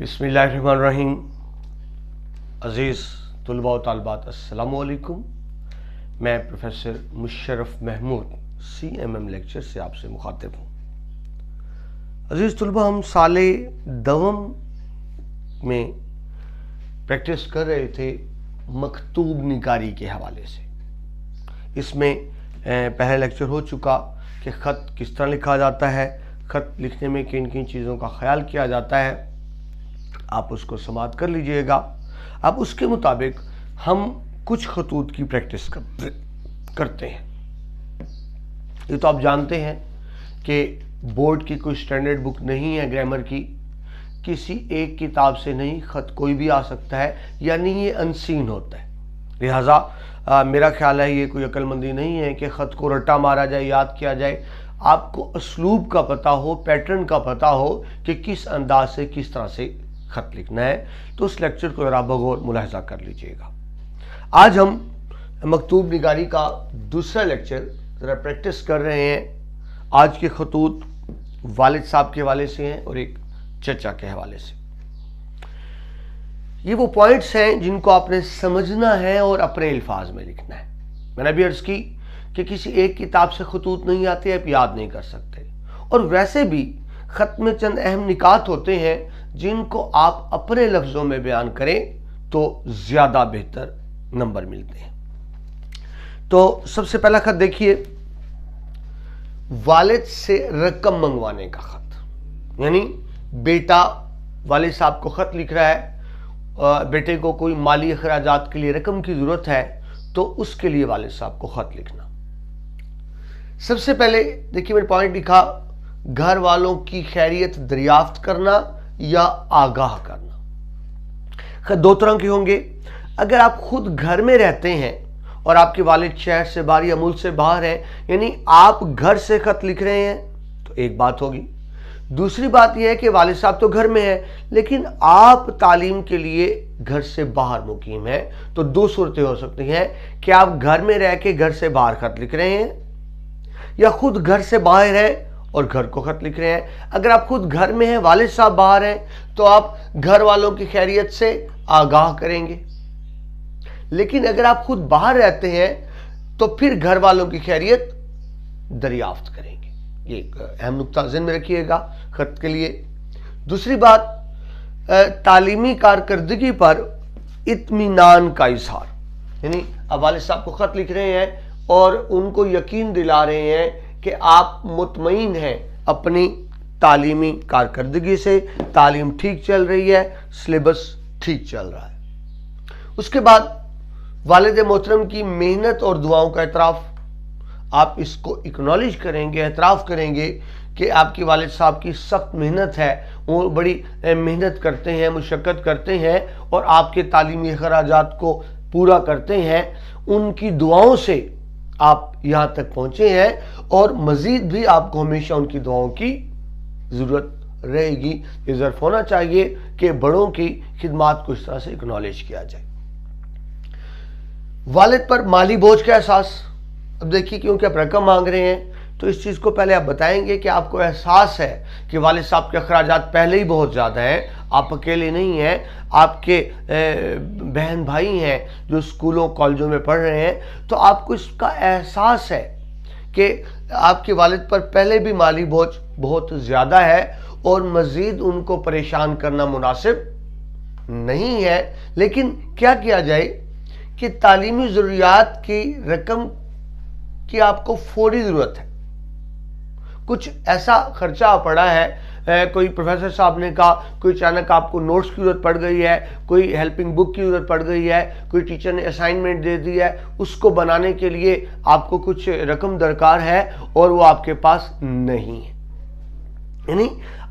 बिस्मिल्लाहिर्रहमानिर्रहीम। अज़ीज़ तुलबा व तालिबात, अस्सलामु अलैकुम। मैं professor Musharraf Mahmood CMM lecture से आपसे मुखातिब हूँ। अज़ीज़ तुलबा, हम साले दवम में प्रैक्टिस कर रहे थे मकतूब निगारी के हवाले से। इसमें पहला लेक्चर हो चुका कि ख़त किस तरह लिखा जाता है, ख़त लिखने में किन किन चीज़ों का ख्याल किया जाता है, आप उसको समाअत कर लीजिएगा। अब उसके मुताबिक हम कुछ खतूत की प्रैक्टिस करते हैं। ये तो आप जानते हैं कि बोर्ड की कोई स्टैंडर्ड बुक नहीं है ग्रामर की, किसी एक किताब से नहीं ख़त कोई भी आ सकता है, यानी ये अनसीन होता है। लिहाजा मेरा ख्याल है ये कोई अक्लमंदी नहीं है कि ख़त को रट्टा मारा जाए, याद किया जाए। आपको असलूब का पता हो, पैटर्न का पता हो कि किस अंदाज से किस तरह से ख़त लिखना है, तो उस लेक्चर को ज़रा बगौर मुलाहिज़ा कर लीजिएगा। आज हम मकतूब निगारी का दूसरा लेक्चर ज़रा प्रैक्टिस कर रहे हैं। आज के खतूत वालिद साहब के हवाले से हैं और एक चचा के हवाले से। ये वो पॉइंट्स हैं जिनको आपने समझना है और अपने अल्फाज में लिखना है। मैंने भी अर्ज़ की कि किसी एक किताब से खतूत नहीं आते, आप याद नहीं कर सकते, और वैसे भी ख़त में चंद अहम निकात होते हैं जिनको आप अपने लफ्ज़ों में बयान करें तो ज़्यादा बेहतर नंबर मिलते हैं। तो सबसे पहला ख़त देखिए, वालिद से रकम मंगवाने का ख़त। यानी बेटा वालिद साहब को ख़त लिख रहा है, बेटे को कोई माली अखराजात के लिए रकम की ज़रूरत है, तो उसके लिए वालिद साहब को ख़त लिखना। सबसे पहले देखिए, मैंने पॉइंट लिखा, घर वालों की खैरियत दरियाफ्त करना या आगाह करना। दो तरह के होंगे। अगर आप खुद घर में रहते हैं और आपके वालिद शहर से बाहर या मुल्क से बाहर हैं, यानी आप घर से खत लिख रहे हैं, तो एक बात होगी। दूसरी बात यह है कि वालिद साहब तो घर में है लेकिन आप तालीम के लिए घर से बाहर मुकीम है, तो दो सूरतें हो सकती हैं कि आप घर में रह के घर से बाहर खत लिख रहे हैं, या खुद घर से बाहर हैं और घर को खत लिख रहे हैं। अगर आप खुद घर में हैं, वालिद साहब बाहर हैं, तो आप घर वालों की खैरियत से आगाह करेंगे। लेकिन अगर आप खुद बाहर रहते हैं तो फिर घर वालों की खैरियत दरियाफ्त करेंगे। ये अहम नुक्ता ज़हन में रखिएगा खत के लिए। दूसरी बात, तालीमी कारकर्दगी पर इत्मीनान का इजहार। यानी अब वालिद साहब को खत लिख रहे हैं और उनको यकीन दिला रहे हैं कि आप मुतमईन हैं अपनी तालीमी कारकर्दगी से, तालीम ठीक चल रही है, सिलेबस ठीक चल रहा है। उसके बाद वालिद मोहतरम की मेहनत और दुआओं का एतराफ़। आप इसको इक्नॉलेज करेंगे, एतराफ़ करेंगे कि आपकी वालिद साहब की सख्त मेहनत है, वो बड़ी मेहनत करते हैं, मुशक्क़त करते हैं और आपके तालीमी अखराजात को पूरा करते हैं। उनकी दुआओं से आप यहाँ तक पहुँचे हैं और मज़ीद भी आपको हमेशा उनकी दुआओं की ज़रूरत रहेगी। ये ज़र्फ़ होना चाहिए कि बड़ों की खिदमात को इस तरह से इक्नॉलेज किया जाए। वालिद पर माली बोझ का एहसास। अब देखिए, क्योंकि आप रकम मांग रहे हैं तो इस चीज़ को पहले आप बताएंगे कि आपको एहसास है कि वालिद साहब के अखराजात पहले ही बहुत ज़्यादा हैं, आप अकेले नहीं हैं, आपके बहन भाई हैं जो स्कूलों कॉलेजों में पढ़ रहे हैं, तो आपको इसका एहसास है कि आपके वालिद पर पहले भी माली बोझ बहुत ज़्यादा है और मज़ीद उनको परेशान करना मुनासिब नहीं है। लेकिन क्या किया जाए कि तालीमी ज़रूरियात की रकम की आपको फौरी ज़रूरत है। कुछ ऐसा खर्चा पड़ा है, कोई प्रोफेसर साहब ने कहा, कोई अचानक आपको नोट्स की ज़रूरत पड़ गई है, कोई हेल्पिंग बुक की ज़रूरत पड़ गई है, कोई टीचर ने असाइनमेंट दे दी है, उसको बनाने के लिए आपको कुछ रकम दरकार है और वो आपके पास नहीं है। यानी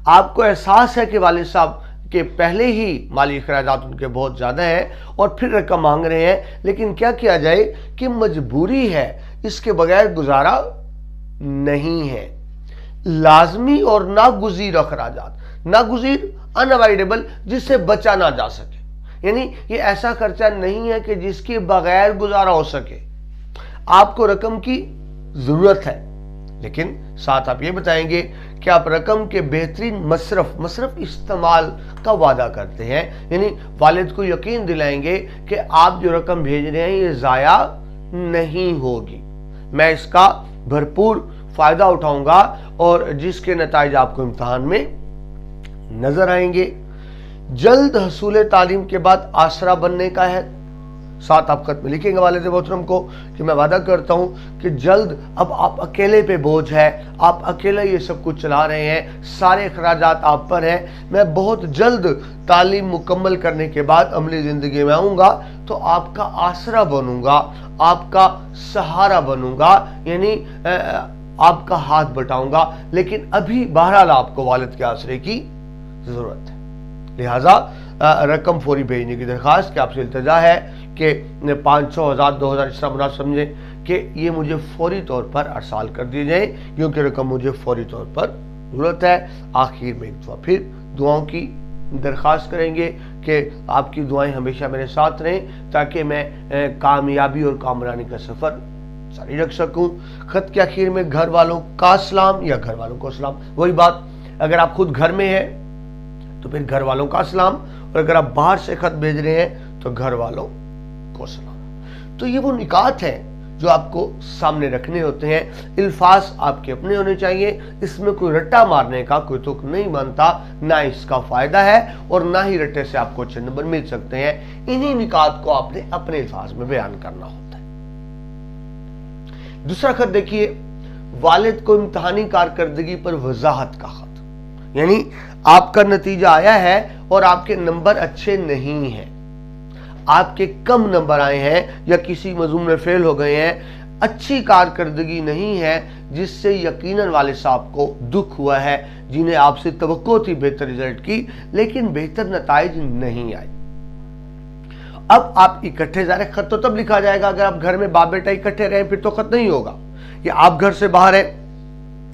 आपको एहसास है कि वालिद साहब के पहले ही माली अखराजात उनके बहुत ज़्यादा हैं और फिर रकम मांग रहे हैं। लेकिन क्या किया जाए कि मजबूरी है, इसके बगैर गुजारा नहीं है। लाजमी और नागुज़ीर अखराजात, नागुज़ीर अनअवॉइडेबल, जिससे बचा ना जा सके। यानी ये ऐसा खर्चा नहीं है कि जिसके बगैर गुजारा हो सके। आपको रकम की ज़रूरत है, लेकिन साथ आप ये बताएंगे कि आप रकम के बेहतरीन मसरफ इस्तेमाल का वादा करते हैं, यानी वालिद को यकीन दिलाएंगे कि आप जो रकम भेज रहे हैं ये ज़ाया नहीं होगी, मैं इसका भरपूर फ़ायदा उठाऊंगा और जिसके नताइज आपको इम्तहान में नज़र आएंगे। जल्द हसूल तालीम के बाद आसरा बनने का है। साथ आप खत में लिखेंगे वालिद मोहतरम को कि मैं वादा करता हूं कि जल्द अब आप अकेले पे बोझ है, आप अकेले ये सब कुछ चला रहे हैं, सारे अखराजात आप पर हैं, मैं बहुत जल्द तालीम मुकम्मल करने के बाद अमली ज़िंदगी में आऊँगा तो आपका आसरा बनूंगा, आपका सहारा बनूंगा, यानी आपका हाथ बटाऊंगा। लेकिन अभी बहरहाल आपको वालिद के आसरे की ज़रूरत है, लिहाजा रकम फौरी भेजने की दरख्वास्त कि आपसे इल्तिजा है कि 500, 1000, 2000 इस तरह मुनासिब समझें कि ये मुझे फौरी तौर पर अरसाल कर दिए जाए, क्योंकि रकम मुझे फौरी तौर पर ज़रूरत है। आखिर में एक दफ़ा फिर दुआओं की दरख्वास्त करेंगे कि आपकी दुआएं हमेशा मेरे साथ रहें ताकि मैं कामयाबी और कामरानी का सफ़र जारी रख सकूँ। ख़त के आखिर में घर वालों का सलाम या घर वालों को सलाम, वही बात, अगर आप खुद घर में हैं तो फिर घर वालों का सलाम, और अगर आप बाहर से खत भेज रहे हैं तो घर वालों को सलाम। तो ये वो निकात हैं जो आपको सामने रखने होते हैं। इल्फाज आपके अपने होने चाहिए, इसमें कोई रट्टा मारने का कोई तुक नहीं बनता, ना इसका फायदा है और ना ही रट्टे से आपको अच्छे नंबर मिल सकते हैं। इन्हीं निकात को आपने अपने इल्फाज में बयान करना होता है। दूसरा खत देखिए, वालिद को इम्तहानी कारकर्दगी पर वजाहत का खत, यानी आपका नतीजा आया है और आपके नंबर अच्छे नहीं हैं, आपके कम नंबर आए हैं या किसी मज़मून में फेल हो गए हैं, अच्छी कारकर्दगी नहीं है जिससे यकीनन वालिद साहब को दुख हुआ है, जिन्हें आपसे तवक्को थी बेहतर रिजल्ट की लेकिन बेहतर नताइज नहीं आए। अब आप इकट्ठे जा रहे, खत तो तब लिखा जाएगा अगर आप घर में बाप बेटा इकट्ठे रहे, फिर तो खत नहीं होगा। या आप घर से बाहर हैं,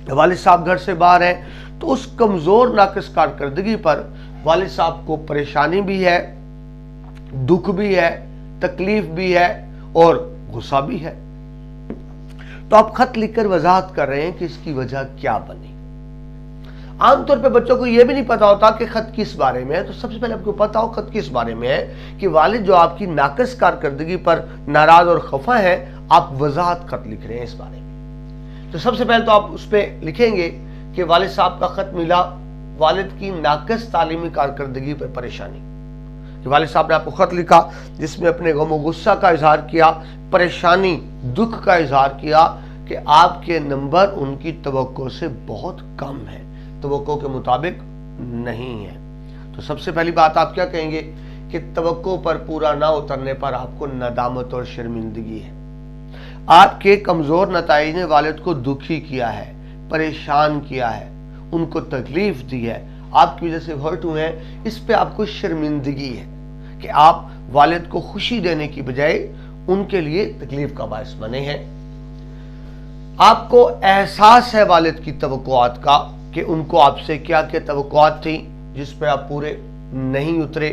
वालिद साहब घर से बाहर हैं, तो उस कमजोर नाकिस कारकर्दगी पर वालिद साहब को परेशानी भी है, दुख भी है, तकलीफ भी है और गुस्सा भी है। तो आप खत लिखकर वजाहत कर रहे हैं कि इसकी वजह क्या बनी। आमतौर पे बच्चों को यह भी नहीं पता होता कि खत किस बारे में है, तो सबसे पहले आपको पता हो खत किस बारे में है कि वालिद जो आपकी नाकिस कारकर्दगी पर नाराज और खफा है, आप वजाहत खत लिख रहे हैं इस बारे में। तो सबसे पहले तो आप उस पर लिखेंगे कि वालिद साहब का खत मिला, वालिद की नाकिस तालीमी कारकर्दगी पर परेशानी। वालिद साहब ने आपको खत लिखा जिसमें अपने गम और गुस्सा का इजहार किया, परेशानी दुख का इजहार किया कि आपके नंबर उनकी तवक्को से बहुत कम है, तवक्को के मुताबिक नहीं है। तो सबसे पहली बात आप क्या कहेंगे कि तवक्को पर पूरा ना उतरने पर आपको नदामत और शर्मिंदगी है। आपके कमजोर नताइज ने वालिद को दुखी किया है, परेशान किया है, उनको तकलीफ दी है, आपकी वजह से हर्ट हुए हैं, इस पे आपको शर्मिंदगी है कि आप वालिद को खुशी देने की बजाय उनके लिए तकलीफ का बायस बने हैं। आपको एहसास है वालिद की तवक्कुआत का कि उनको आपसे क्या क्या तवक्कुआत थी जिस पे आप पूरे नहीं उतरे।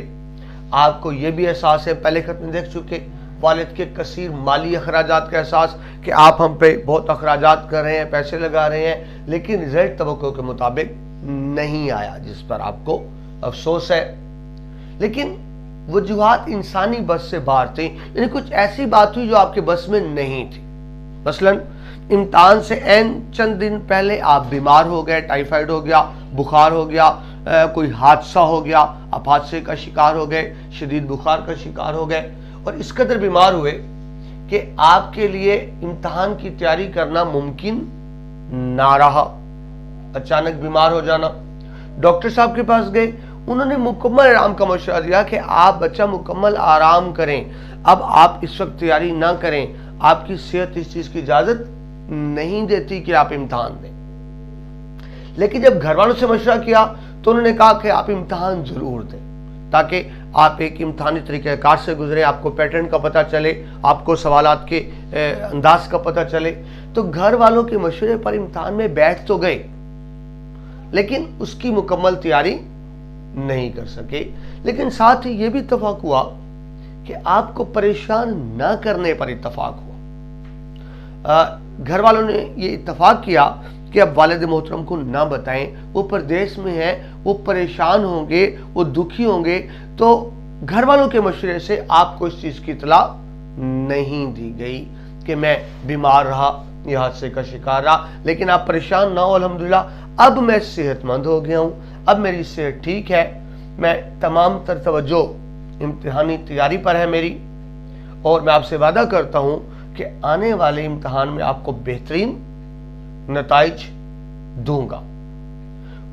आपको यह भी एहसास है, पहले खत में देख चुके, वालिद के कसीर माली अखराजात का एहसास कि आप हम पे बहुत अखराजात कर रहे हैं, पैसे लगा रहे हैं, लेकिन रिजल्ट तवक्को के मुताबिक नहीं आया, जिस पर आपको अफसोस है। लेकिन वजूहात इंसानी बस से बाहर थी, यानी कुछ ऐसी बात हुई जो आपके बस में नहीं थी। मसलन इम्तिहान से एन चंद दिन पहले आप बीमार हो गए, टाइफाइड हो गया, बुखार हो गया, कोई हादसा हो गया, आप हादसे का शिकार हो गए, शदीद बुखार का शिकार हो गए और इस कदर बीमार हुए कि आपके लिए इम्तिहान की तैयारी करना मुमकिन ना रहा। अचानक बीमार हो जाना, डॉक्टर साहब के पास गए, उन्होंने मुकम्मल आराम का मशवरा दिया कि आप बच्चा मुकम्मल आराम करें, अब आप इस वक्त तैयारी ना करें, आपकी सेहत इस चीज की इजाजत नहीं देती कि आप इम्तिहान दें। लेकिन जब घर वालों से मशवरा किया तो उन्होंने कहा कि आप इम्तिहान जरूर दें ताकि आप एक इम्तिहानी तरीक़ेकार से गुजरे, आपको पैटर्न का पता चले, आपको सवालात के अंदाज का पता चले। तो घर वालों के मशवरे पर इम्तिहान में बैठ तो गए लेकिन उसकी मुकम्मल तैयारी नहीं कर सके। लेकिन साथ ही यह भी इत्तफाक हुआ कि आपको परेशान न करने पर इत्तफाक हुआ। घर वालों ने ये इत्तफाक किया कि आप वालिद मोहतरम को ना बताएं, वो परदेश में है, वो परेशान होंगे, वो दुखी होंगे, तो घर वालों के मशवरे से आपको इस चीज की इत्तला नहीं दी गई कि मैं बीमार रहा, ये हादसे का शिकार रहा, लेकिन आप परेशान ना हो, अल्हम्दुलिल्लाह अब मैं सेहतमंद हो गया हूं, अब मेरी सेहत ठीक है, मैं तमाम तर तवज्जो इम्तिहानी तैयारी पर है मेरी, और मैं आपसे वादा करता हूं कि आने वाले इम्तिहान में आपको बेहतरीन नताइज दूंगा।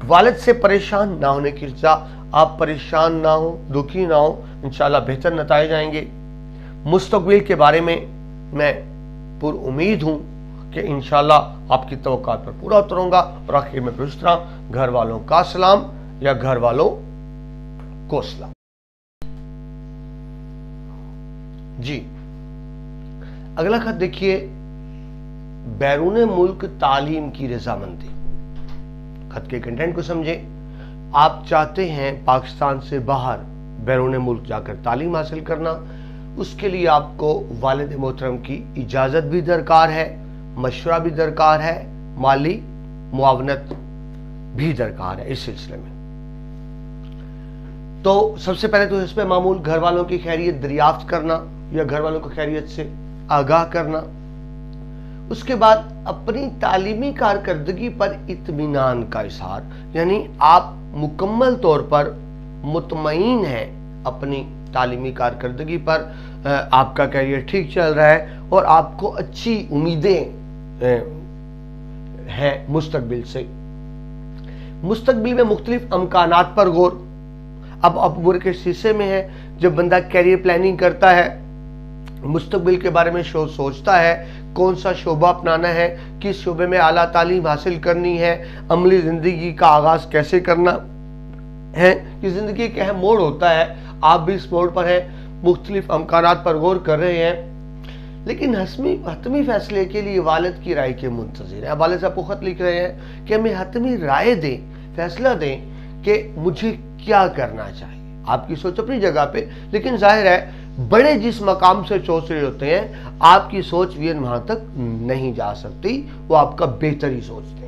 वालिद से परेशान ना होने की रजा, आप परेशान ना हो, दुखी ना हो, इंशाल्लाह बेहतर नताइज आएंगे। मुस्तकबिल के बारे में मैं पुर उम्मीद हूं कि इंशाल्लाह आपकी तवक्कात पर पूरा उतरूंगा। और आखिर में पूछ रहा, घर वालों का सलाम या घर वालों को सलाम। जी, अगला खत देखिए, बैरून मुल्क तालीम की रजामंदी। खत के कंटेंट को समझे। आप चाहते हैं पाकिस्तान से बाहर बैरून मुल्क जाकर तालीम हासिल करना, उसके लिए आपको वालिद मोहतरम की इजाजत भी दरकार है, मशवरा भी दरकार है, माली मुआवनत भी दरकार है इस सिलसिले में। तो सबसे पहले तो इस पे मामूल घर वालों की खैरियत दरियाफ्त करना या घर वालों को खैरियत से आगाह करना, उसके बाद अपनी तालीमी कारकर्दगी पर इत्मीनान का इजहार, यानी आप मुकम्मल तौर पर मुतमईन हैं अपनी तालीमी कारकर्दगी पर, आपका कैरियर ठीक चल रहा है और आपको अच्छी उम्मीदें हैं मुस्तकबिल से। मुस्तकबिल में मुख्तलिफ अमकानात पर गौर। अब उम्र के शीशे में है, जब बंदा कैरियर प्लानिंग करता है, मुस्तकबिल के बारे में सोचता है, कौन सा शोबा अपनाना है, किस शोबे में आला तालीम हासिल करनी है, अमली जिंदगी का आगाज कैसे करना है, कि जिंदगी एक अहम मोड़ होता है, आप भी इस मोड़ पर हैं, मुख्तलिफ अमकानात पर गौर कर रहे हैं, लेकिन हतमी फैसले के लिए वालिद की राय के मुंतज़िर हैं। वालिद साहब को खत लिख रहे हैं कि हमें हतमी राय दें, फैसला दें कि मुझे क्या करना चाहिए। आपकी सोच अपनी जगह पे, लेकिन जाहिर है बड़े जिस मकाम से सोच रहे होते हैं, आपकी सोच भी वहां तक नहीं जा सकती, वो आपका बेहतर ही सोचते हैं।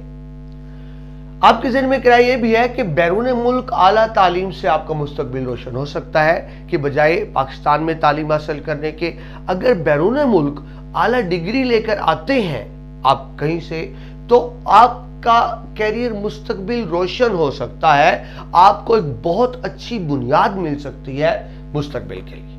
आपके ज़हन में किराया ये भी है कि बैरून मुल्क आला तालीम से आपका मुस्तकबिल रोशन हो सकता है कि बजाय पाकिस्तान में तालीम हासिल करने के। अगर बैरून मुल्क आला डिग्री लेकर आते हैं आप कहीं से, तो आपका कैरियर मुस्तकबिल रोशन हो सकता है, आपको एक बहुत अच्छी बुनियाद मिल सकती है मुस्तकबिल के लिए।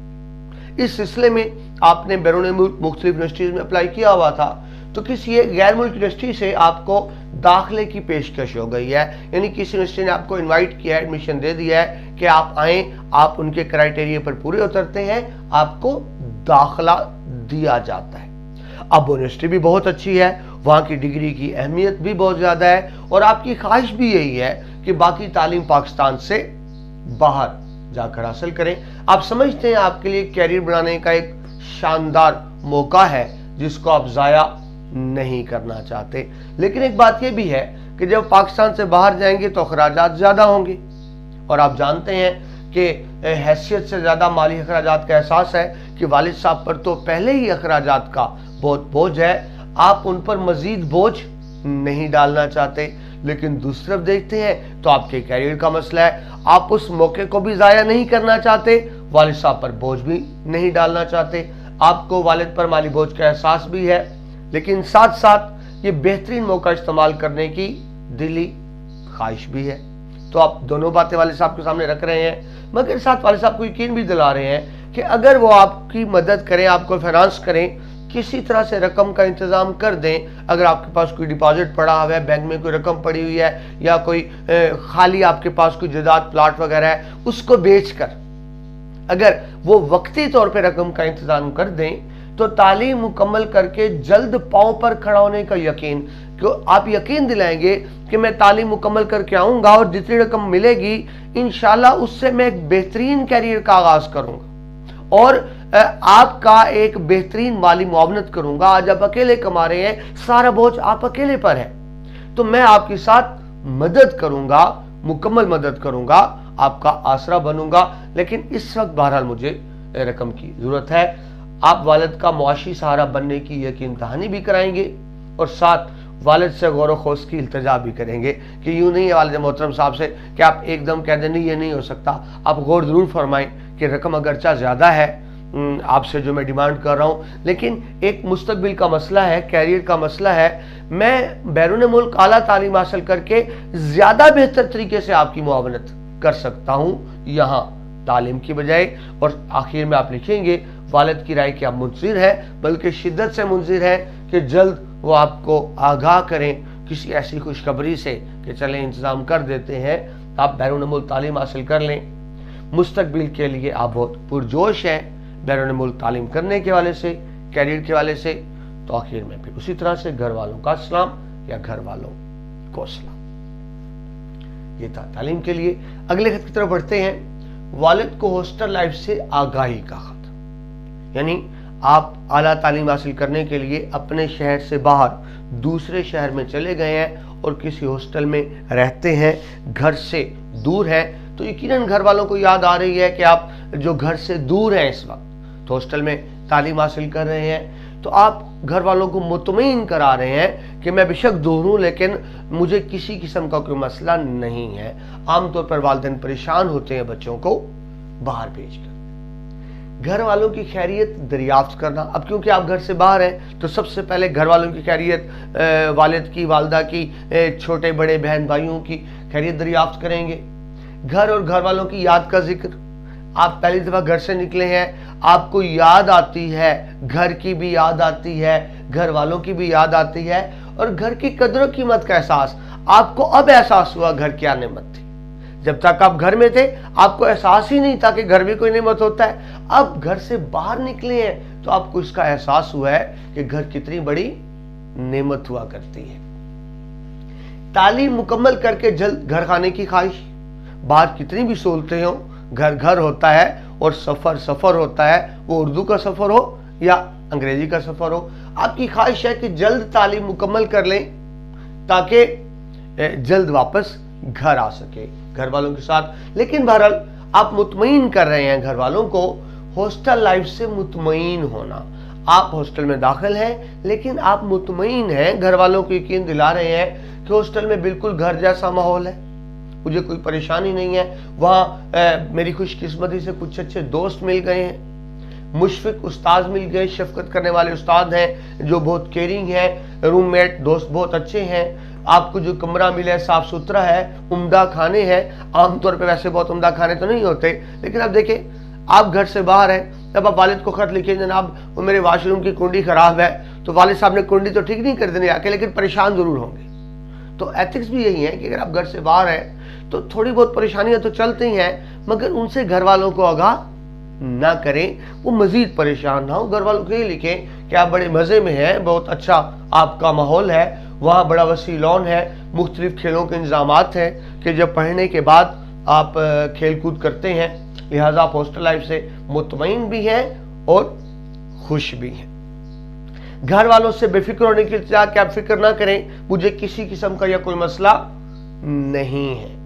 इस सिलसिले में आपने बैरून मुल्क मुख्तलिफ यूनिवर्सिटीज में अप्लाई किया हुआ था, तो किसी एक गैर मुल्क यूनिवर्सिटी से आपको दाखिले की पेशकश हो गई है, यानी किसी यूनिवर्सिटी ने आपको इनवाइट किया है, एडमिशन दे दिया है कि आप आए, आप उनके क्राइटेरिया पर पूरे उतरते हैं, आपको दाखिला दिया जाता है। अब यूनिवर्सिटी भी बहुत अच्छी है, वहां की डिग्री की अहमियत भी बहुत ज्यादा है, और आपकी ख्वाहिश भी यही है कि बाकी तालीम पाकिस्तान से बाहर जाकर हासिल करें। आप समझते हैं आपके लिए कैरियर बनाने का एक शानदार मौका है जिसको आप जाया नहीं करना चाहते। लेकिन एक बात यह भी है कि जब पाकिस्तान से बाहर जाएंगे तो अखराजात ज्यादा होंगे, और आप जानते हैं कि हैसियत से ज्यादा माली अखराजात का एहसास है कि वालिद साहब पर तो पहले ही अखराजात का बहुत बोझ है, आप उन पर मजीद बोझ नहीं डालना चाहते। लेकिन दूसरी तरफ देखते हैं तो आपके कैरियर का मसला है, आप उस मौके को भी जाया नहीं करना चाहते, वालिद साहब पर बोझ भी नहीं डालना चाहते, आपको वालिद पर माली बोझ का एहसास भी है, लेकिन साथ साथ ये बेहतरीन मौका इस्तेमाल करने की दिली ख्वाहिश भी है। तो आप दोनों बातें वालिद साहब के सामने रख रहे हैं, मगर साथ वालिद साहब को यकीन भी दिला रहे हैं कि अगर वो आपकी मदद करें, आपको फाइनेंस करें, किसी तरह से रकम का इंतजाम कर दें, अगर आपके पास कोई डिपॉजिट पड़ा हुआ है, बैंक में कोई रकम पड़ी हुई है, या कोई खाली आपके पास कोई जायदाद प्लाट वगैरह है, उसको बेचकर अगर वो वक्ती तौर पे रकम का इंतजाम कर दें, तो तालीम मुकम्मल करके जल्द पांव पर खड़ा होने का यकीन, क्यों आप यकीन दिलाएंगे कि मैं तालीम मुकम्मल करके आऊंगा और जितनी रकम मिलेगी इंशाल्लाह उससे मैं एक बेहतरीन कैरियर का आगाज करूंगा और आपका एक बेहतरीन माली मुआवनत करूंगा। आज आप अकेले कमा रहे हैं, सारा बोझ आप अकेले पर है, तो मैं आपके साथ मदद करूंगा, मुकम्मल मदद करूंगा, आपका आसरा बनूंगा। लेकिन इस वक्त बहरहाल मुझे रकम की जरूरत है। आप वालिद का मुआशी सहारा बनने की यकीन दहानी भी कराएंगे और साथ वालिद से गौर व खौस की इल्तिजा भी करेंगे कि यूँ नहीं है वालिद मोहतरम साहब से कि आप एकदम कह दें नहीं ये नहीं हो सकता। आप गौर ज़रूर फरमाएं कि रकम अगरचा ज़्यादा है आपसे जो मैं डिमांड कर रहा हूँ, लेकिन एक मुस्तकबिल का मसला है, कैरियर का मसला है। मैं बैरून मुल्क आला तालीम हासिल करके ज़्यादा बेहतर तरीके से आपकी मुआवनत कर सकता हूँ यहाँ तालीम की बजाय। और आखिर में आप लिखेंगे वालिद की राय की आप मुंसिर है, बल्कि शिद्दत से मुंसिर है कि जल्द वो आपको आगाह करें किसी ऐसी खुशखबरी से कि चलें इंतज़ाम कर देते हैं, आप बैरून मुल्क तालीम हासिल कर लें। मुस्तकबिल के लिए आप बहुत पुरजोश हैं बैरून मुल्क तालीम करने के वाले से, कैरियर के वाले से। तो आखिर में फिर उसी तरह से घर वालों का सलाम या घर वालों को सलाम। ये था तालीम के लिए। अगले खत की तरफ बढ़ते हैं। वालिद को हॉस्टल लाइफ से आगाही का खत, यानी आप आला तालीम हासिल करने के लिए अपने शहर से बाहर दूसरे शहर में चले गए हैं और किसी हॉस्टल में रहते हैं, घर से दूर हैं, तो यकीनन घर वालों को याद आ रही है कि आप जो घर से दूर हैं इस वक्त, तो हॉस्टल में तालीम हासिल कर रहे हैं, तो आप घर वालों को मुतमईन करा रहे हैं कि मैं बेशक दूर हूँ लेकिन मुझे किसी किस्म का कोई मसला नहीं है। आमतौर पर वालिदैन परेशान होते हैं बच्चों को बाहर भेजकर। घर वालों की खैरियत दरियाफ्त करना, अब क्योंकि आप घर से बाहर हैं तो सबसे पहले घर वालों की खैरियत, वालिद की, वालदा की, छोटे बड़े बहन भाइयों की खैरियत दरियाफ्त करेंगे। घर और घर वालों की याद का जिक्र, आप पहली दफ़ा घर से निकले हैं, आपको याद आती है, घर की भी याद आती है, घर वालों की भी याद आती है, और घर की कदर कीमत का एहसास आपको अब एहसास हुआ घर क्या नेमत थी। जब तक आप घर में थे आपको एहसास ही नहीं था कि घर भी कोई नेमत होता है। अब घर से बाहर निकले हैं तो आपको इसका एहसास हुआ है कि घर कितनी बड़ी नेमत हुआ करती है। तालीम मुकम्मल करके जल्द घर खाने की ख्वाहिश, बाहर कितनी भी सहूलतें हो, घर घर होता है और सफर सफर होता है, वो उर्दू का सफर हो या अंग्रेजी का सफर हो। आपकी ख्वाहिश है कि जल्द तालीम मुकम्मल कर लें ताकि जल्द वापस घर आ सके घर वालों के साथ। लेकिन बहरहाल आप मुतमईन कर रहे हैं घर वालों को हॉस्टल लाइफ से मुतमईन होना। आप हॉस्टल में दाखिल हैं लेकिन आप मुतमईन हैं, घर वालों को यकीन दिला रहे हैं कि हॉस्टल में बिल्कुल घर जैसा माहौल है, मुझे कोई परेशानी नहीं है। वहाँ मेरी खुशकिस्मती से कुछ अच्छे दोस्त मिल गए हैं, मुशफिक उस्ताद मिल गए, शफकत करने वाले उस्ताद हैं जो बहुत केयरिंग हैं, रूममेट दोस्त बहुत अच्छे हैं। आपको जो कमरा मिला है साफ सुथरा है, उम्दा खाने हैं। आमतौर पे वैसे बहुत उम्दा खाने तो नहीं होते, लेकिन अब देखिए आप घर से बाहर हैं, तब आप वालिद को खत लिखे जनाब वो मेरे वाशरूम की कुंडी खराब है, तो वालिद साहब ने कुंडी तो ठीक नहीं कर देनी आके, लेकिन परेशान जरूर होंगे। तो एथिक्स भी यही है कि अगर आप घर से बाहर हैं तो थोड़ी बहुत परेशानियां तो चलती हैं, मगर उनसे घर वालों को आगाह ना करें, वो मजीद परेशान ना हो। घर वालों को ये लिखें कि आप बड़े मजे में हैं, बहुत अच्छा आपका माहौल है, वहाँ बड़ा वसी लॉन है, मुख्तलिफ खेलों के इंतजामात हैं कि जब पढ़ने के बाद आप खेल कूद करते हैं, लिहाजा आप हॉस्टल लाइफ से मुतमईन भी हैं और खुश भी हैं। घर वालों से बेफिक्र होने की इल्तिजा कि आप फिक्र ना करें, मुझे किसी किस्म का या कोई मसला नहीं है।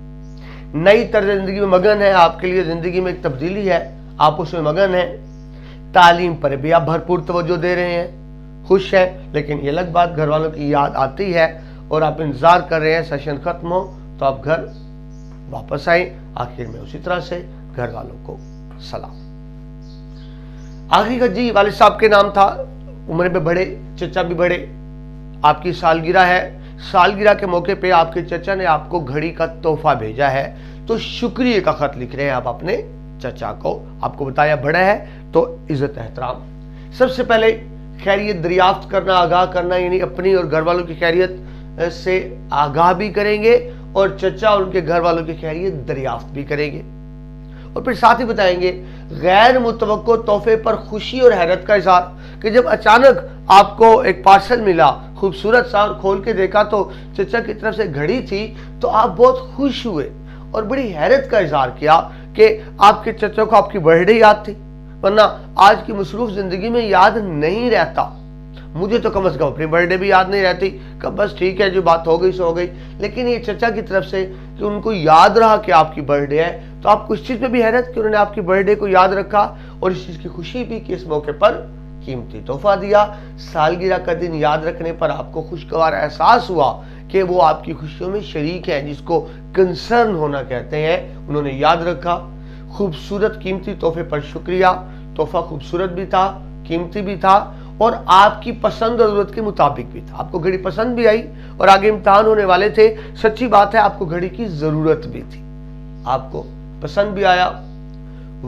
नई तर्ज जिंदगी में मगन है, आपके लिए जिंदगी में एक तब्दीली है, आप उसमें मगन हैं। तालीम पर भी आप भरपूर तवज्जो दे रहे हैं, खुश हैं, लेकिन ये अलग बात घर वालों की याद आती है और आप इंतजार कर रहे हैं सेशन खत्म हो तो आप घर वापस आए। आखिर में उसी तरह से घर वालों को सलाम। आखिरी का जी वालिद साहब के नाम था, उम्र में बड़े, चचा भी बड़े, आपकी सालगिरह है, सालगिरह के मौके पे आपके चचा ने आपको घड़ी का तोहफा भेजा है, तो शुक्रिया का खत लिख रहे हैं आप अपने चचा को। आपको बताया बड़ा है तो इज्जत एहतराम। सबसे पहले खैरियत दरियाफ्त करना, आगाह करना, यानी अपनी और घर वालों की खैरियत से आगाह भी करेंगे और चचा और उनके घर वालों की खैरियत दरियाफ्त भी करेंगे। और फिर साथ ही बताएंगे गैर मुतवक्को तोहफे पर खुशी और हैरत का इजहार, कि जब अचानक आपको एक पार्सल मिला खूबसूरत सा और खोल के देखा तो चचा की तरफ से घड़ी थी, तो आप बहुत खुश हुए और बड़ी हैरत का इजहार किया कि आपके चचा को आपकी बर्थडे याद थी, वरना आज की मसरूफ जिंदगी में याद नहीं रहता। मुझे तो कम से कम अपनी बर्थडे भी याद नहीं रहती, कब बस ठीक है जो बात हो गई सो हो गई, लेकिन ये चचा की तरफ से कि उनको याद रहा कि आपकी बर्थडे है, तो आपको इस चीज पे भी हैरत कि उन्होंने आपकी बर्थडे को याद रखा और इस चीज की खुशी भी कि इस मौके पर कीमती तोहफा दिया। सालगिरह का दिन याद रखने पर आपको खुशगवार एहसास हुआ कि वो आपकी खुशियों में शरीक है, जिसको कंसर्न होना कहते हैं, उन्होंने याद रखा। खूबसूरत कीमती तोहफे पर शुक्रिया। तोहफा खूबसूरत भी था, कीमती भी था और आपकी पसंद और जरूरत के मुताबिक भी था। आपको घड़ी पसंद भी आई और आगे इम्तिहान होने वाले थे। सच्ची बात है, आपको घड़ी की जरूरत भी थी, आपको पसंद भी आया।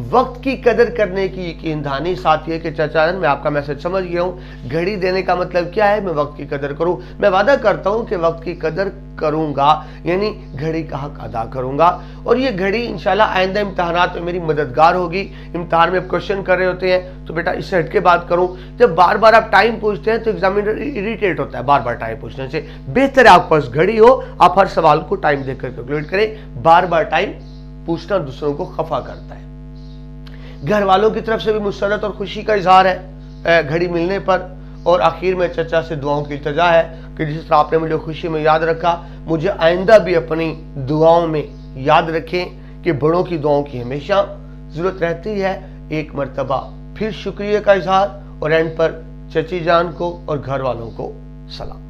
वक्त की कदर करने की यकीन दहानी। साथ ये कि चाचा जान, मैं आपका मैसेज समझ गया हूं। घड़ी देने का मतलब क्या है? मैं वक्त की कदर करूं। मैं वादा करता हूं कि वक्त की कदर करूंगा, यानी घड़ी का हक अदा करूंगा। और ये घड़ी इंशाल्लाह आइंदा इम्तिहानात में मेरी मददगार होगी। इम्तिहान में क्वेश्चन कर रहे होते हैं तो बेटा इससे हट के बात करूं। जब बार बार आप टाइम पूछते हैं तो एग्जामिनर इरिटेट होता है बार बार टाइम पूछने से। बेहतर है आपके पास घड़ी हो, आप हर सवाल को टाइम देखकर कैलकुलेट करें। बार बार टाइम पूछना दूसरों को खफा करता है। घर वालों की तरफ से भी मुसरत और खुशी का इजहार है घड़ी मिलने पर। और आखिर में चचा से दुआओं की इल्तिजा है कि जिस तरह आपने मुझे खुशी में याद रखा, मुझे आइंदा भी अपनी दुआओं में याद रखें कि बड़ों की दुआओं की हमेशा जरूरत रहती है। एक मर्तबा फिर शुक्रिया का इजहार और एंड पर चची जान को और घर वालों को सलाम।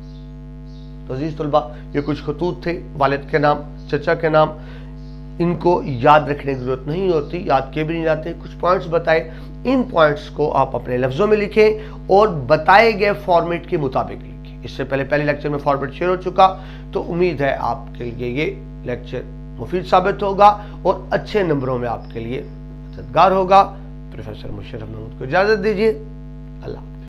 तो अजीज तलबा, ये कुछ खतूत थे वालिद के नाम, चचा के नाम। इनको याद रखने की जरूरत नहीं होती, याद के भी नहीं जाते। कुछ पॉइंट्स बताए, इन पॉइंट्स को आप अपने लफ्जों में लिखें और बताए गए फॉर्मेट के मुताबिक लिखें। इससे पहले लेक्चर में फॉर्मेट शेयर हो चुका, तो उम्मीद है आपके लिए ये लेक्चर मुफीद साबित होगा और अच्छे नंबरों में आपके लिए मददगार होगा। प्रोफेसर मुशर्रफ महमूद को इजाजत दीजिए। अल्लाह।